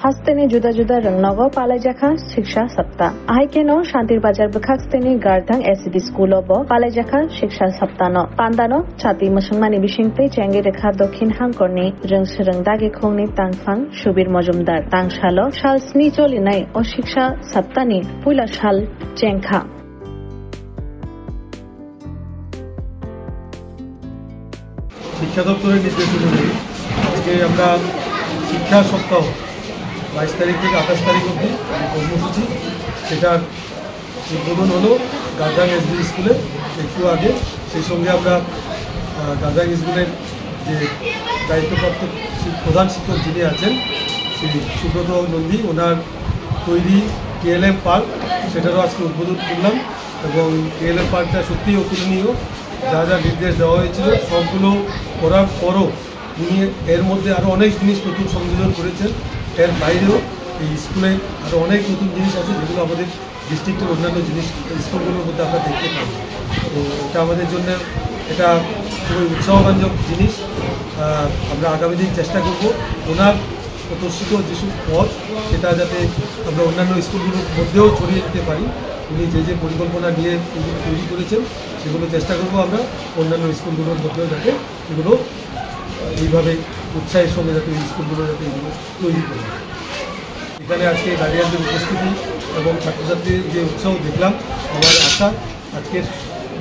Hasteni juda-juda rangnogo palaijakha shiksha sapta. Ahaikeno Shantir Bazar Bukhakseni Gardang SCD School obo palaijakha shiksha saptano. Pandano chati musungmani bishingte chengi rekha dokhin hangkorni rungsrangdagi khongni tangfang Shubir Mojumdar. Tangshalo shal sni cholinai o shiksha saptani puila shal chengkha. শিক্ষা দপ্তরের নির্দেশ অনুযায়ী আজকে আমরা শিক্ষা সপ্তাহ 22 তারিখ থেকে 28 তারিখ অবধি কর্মসূচি সেটার উদ্বোধন হলো গার্ডাং এসডি স্কুলে একটু আগে। সেই সঙ্গে আমরা গার্ডাং স্কুলের যে দায়িত্বপ্রাপ্ত প্রধান শিক্ষক যিনি আছেন শ্রী সুব্রত নন্দী, ওনার তৈরি কেএলএম পার্ক সেটারও আজকে উদ্বোধন করলাম এবং কেএলএম পার্কটা সত্যিই অতুলনীয়। যা যা নির্দেশ দেওয়া হয়েছিল সবগুলো করার পরও উনি এর মধ্যে আরও অনেক জিনিস নতুন সংযোজন করেছেন। এর বাইরেও এই স্কুলে আরও অনেক নতুন জিনিস আছে যেগুলো আমাদের ডিস্ট্রিক্টের অন্যান্য জিনিস স্কুলগুলোর মধ্যে আমরা দেখতে পাই। তো এটা আমাদের জন্য এটা খুবই উৎসাহব্যঞ্জক জিনিস। আমরা আগামী দিন চেষ্টা করব ওনার প্রদর্শিত যেসব পথ সেটা যাতে আমরা অন্যান্য স্কুলগুলোর মধ্যেও ছড়িয়ে দিতে পারি। উনি যে যে পরিকল্পনা নিয়ে তৈরি করেছেন সেগুলো চেষ্টা করব আমরা অন্যান্য স্কুলগুলোর মধ্যেও যাতে এগুলো এইভাবে উৎসাহের সঙ্গে যাতে এই স্কুলগুলো যাতে এগুলো তৈরি করে। এখানে আজকে গার্ডিয়ানদের উপস্থিতি এবং ছাত্রছাত্রীদের যে উৎসাহ দেখলাম, আমার আশা আজকের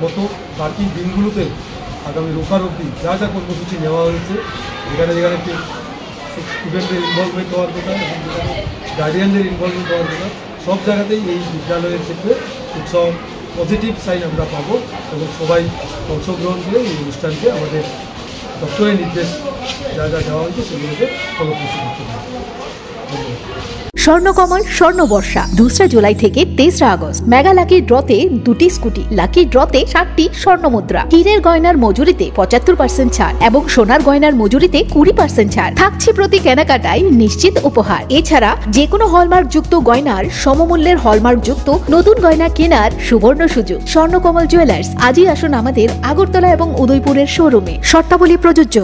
মতো বাকি দিনগুলোতে আগামী রোববার অবধি যা যা কর্মসূচি নেওয়া হয়েছে, যেখানে যেখানে স্টুডেন্টদের ইনভলভমেন্ট হওয়ার কথা এবং যেখানে গার্ডিয়ানদের ইনভলভমেন্ট হওয়ার কথা, সব জায়গাতেই এই বিদ্যালয়ের ক্ষেত্রে উৎসাহ পজিটিভ সাইন আমরা পাবো এবং সবাই অংশগ্রহণ করে এই অনুষ্ঠানকে আমাদের দপ্তরের নির্দেশ যা যা দেওয়া হয়েছে সেগুলোকে ফলপ্রসূ করতে হবে। স্বর্ণকমল স্বর্ণবর্ষা 2 জুলাই থেকে 23 আগস্ট। মেগা লাকি ড্রতে 2টি স্কুটি, লাকি ড্রতে 60টি স্বর্ণমুদ্রা, হীরের গয়নার মজুরিতে 75% ছাড় এবং সোনার গয়নার মজুরিতে 20% ছাড় থাকছে প্রতি কেনাকাটায় নিশ্চিত উপহার। এছাড়া যে কোনো হলমার্ক যুক্ত গয়নার সমমূল্যের হলমার্ক যুক্ত নতুন গয়না কেনার সুবর্ণ সুযোগ। স্বর্ণকমল জুয়েলার্স, আজই আসুন আমাদের আগরতলা এবং উদয়পুরের শোরুমে। শর্তাবলী প্রযোজ্য।